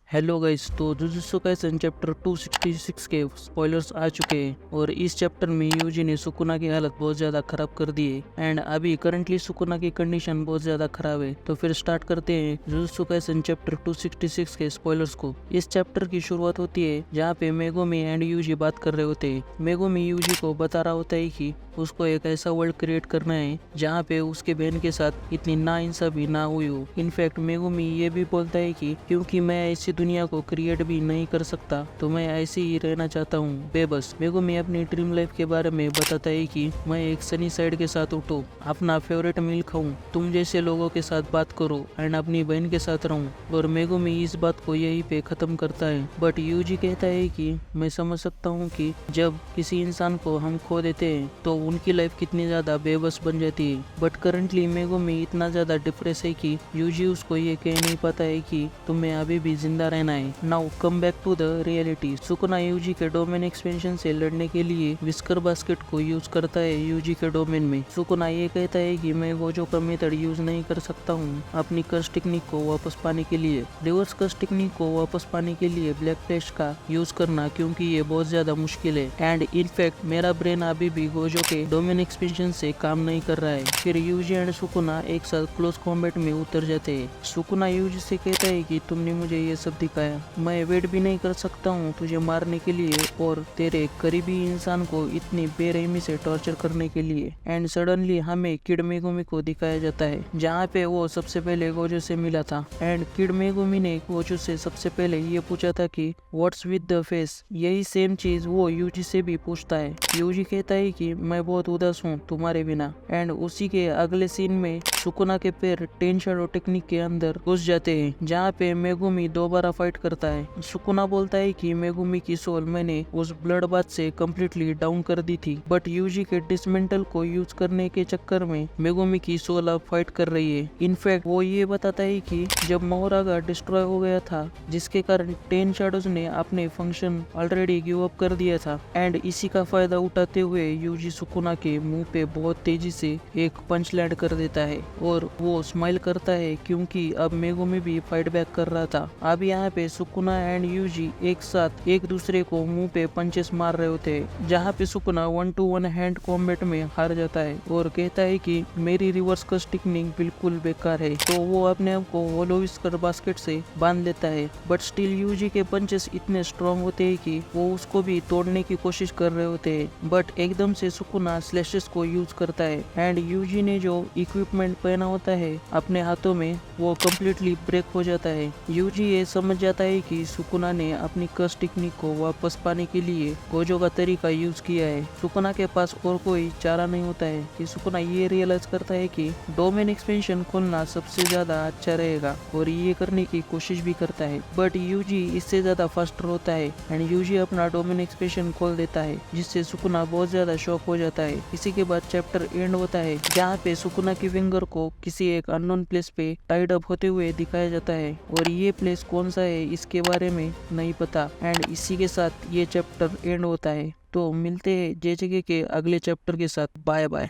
Hello guys, तो jujutsu Kaisen chapter 266 के spoilers आ चुके हैं और इस चैप्टर में यूजी ने सुकुना की हालत बहुत ज़्यादा ख़राब कर दी है एंड अभी करंटली सुकुना की कंडीशन बहुत ज़्यादा ख़राब है। तो फिर स्टार्ट करते हैं जुजुत्सु काइसेन चैप्टर 266 के स्पॉयलर्स को। इस चैप्टर की शुरुआत होती है जहाँ पे मेगुमी एंड यूजी बात कर रहे होते हैं। मेगुमी यूजी को बता रहा होता है कि उसको एक ऐसा वर्ल्ड क्रिएट करना है जहाँ पे उसके बहन के साथ इतनी नाइंसाफी ना हुई हो। इनफैक्ट मेगुमी ये भी बोलता है कि क्योंकि मैं ऐसी दुनिया को क्रिएट भी नहीं कर सकता तो मैं ऐसे ही रहना चाहता हूँ बेबस। मेगुमी अपनी ड्रीम लाइफ के बारे में बताता है कि मैं एक सनी साइड के साथ उठूं, अपना फेवरेट मील खाऊं, तुम जैसे लोगों के साथ बात करूं एंड अपनी बहन के साथ रहूं। और मेगुमी इस बात को यहीं पे खत्म करता है। बट यूजी कहता है कि मैं समझ सकता हूँ कि जब किसी इंसान को हम खो देते हैं तो उनकी लाइफ कितनी ज्यादा बेबस बन जाती है। बट करंटली मेगुमी इतना ज्यादा डिप्रेस है कि यूजी उसको ये कह नहीं पाता है कि तुम्हें अभी भी जिंदा रहना है। Now come back to the reality. Sukuna Yuji के डोमेन एक्सपेंशन से लड़ने के लिए विस्कर बास्केट को यूज करता है यूजी के डोमेन में। सुकुना ये कहता है कि मैं वो जो का मेथड यूज नहीं कर सकता हूँ अपनी कर्स टेक्निक को वापस पाने के लिए। रिवर्स कर्स टेक्निक को वापस पाने के लिए ब्लैक फ्लैश का यूज करना, क्योंकि ये बहुत ज्यादा मुश्किल है एंड इनफैक्ट मेरा ब्रेन अभी भी गोजो के डोमेन एक्सपेंशन से काम नहीं कर रहा है। फिर यूजी एंड सुकुना एक साथ क्लोज कॉम्बैट में उतर जाते हैं। सुकुना यूजी से कहता है कि तुमने मुझे ये सब दिखाया, मैं वेट भी नहीं कर सकता हूँ तुझे मारने के लिए और तेरे करीबी इंसान को इतनी बेरहमी से टॉर्चर करने के लिए। एंड सडनली हमें किड मेगुमी को दिखाया जाता है जहाँ पे वो सबसे पहले गोजो से मिला था एंड किड मेगुमी ने गोजो से सबसे पहले ये पूछा था कि व्हाट्स विद द फेस। यही सेम चीज वो यूजी से भी पूछता है। यूजी कहता है कि मैं बहुत उदास हूँ तुम्हारे बिना। एंड उसी के अगले सीन में सुकुना के पैर टेन शैडो टेक्निक के अंदर घुस जाते हैं जहाँ पे मेगुमी दोबारा फाइट करता है। सुकुना बोलता है कि मेगुमी की सोल मैंने उस ब्लड बाथ से कम्प्लीटली डाउन कर दी थी, बट यूजी के डिसमेंटल को यूज करने के चक्कर में मेगुमी की सोल अब फाइट कर रही है। इनफैक्ट वो ये बताता है कि जब मोहरागा डिस्ट्रॉय हो गया था जिसके कारण 10 शैडोज ने अपने फंक्शन ऑलरेडी गिव अप कर दिया था एंड इसी का फायदा उठाते हुए यूजी सुकुना के मुंह पे बहुत तेजी से एक पंच लैंड कर देता है और वो स्माइल करता है क्योंकि अब मेगुमी भी फाइट बैक कर रहा था। अब यहाँ पे सुकुना एंड यूजी एक साथ एक दूसरे को मुंह पे पंचेस मार रहे होते हैं जहाँ पे सुकुना 1-to-1 हैंड कॉम्बैट में हार जाता है और कहता है कि मेरी रिवर्स कर्स टेक्निक बिल्कुल बेकार है। तो वो अपने आप को होलो विस्कर बास्केट से बांध लेता है। बट स्टिल यूजी के पंचेस इतने स्ट्रॉन्ग होते हैं कि वो उसको भी तोड़ने की कोशिश कर रहे होते हैं। बट एकदम से सुकुना स्लैशेस को यूज करता है एंड यूजी ने जो इक्विपमेंट पहना होता है अपने हाथों में वो कम्प्लीटली ब्रेक हो जाता है। यूजी ये समझ जाता है कि सुकुना ने अपनी कर्स टेक्निक को वापस पाने के लिए गोजो का तरीका यूज किया है। सुकुना के पास और कोई चारा नहीं होता है कि सुकुना ये रियलाइज करता है कि डोमेन एक्सपेंशन खोलना सबसे ज्यादा अच्छा रहेगा और ये करने की कोशिश भी करता है। बट यूजी इससे ज्यादा फास्टर होता है एंड यूजी अपना डोमेन एक्सपेंशन खोल देता है जिससे सुकुना बहुत ज्यादा शॉक हो जाता है। इसी के बाद चैप्टर एंड होता है जहाँ पे सुकुना की फिंगर को किसी एक अननोन प्लेस पे टाइड अप होते हुए दिखाया जाता है और ये प्लेस कौन सा है इसके बारे में नहीं पता। एंड इसी के साथ ये चैप्टर एंड होता है। तो मिलते हैं जे के अगले चैप्टर के साथ। Bye bye.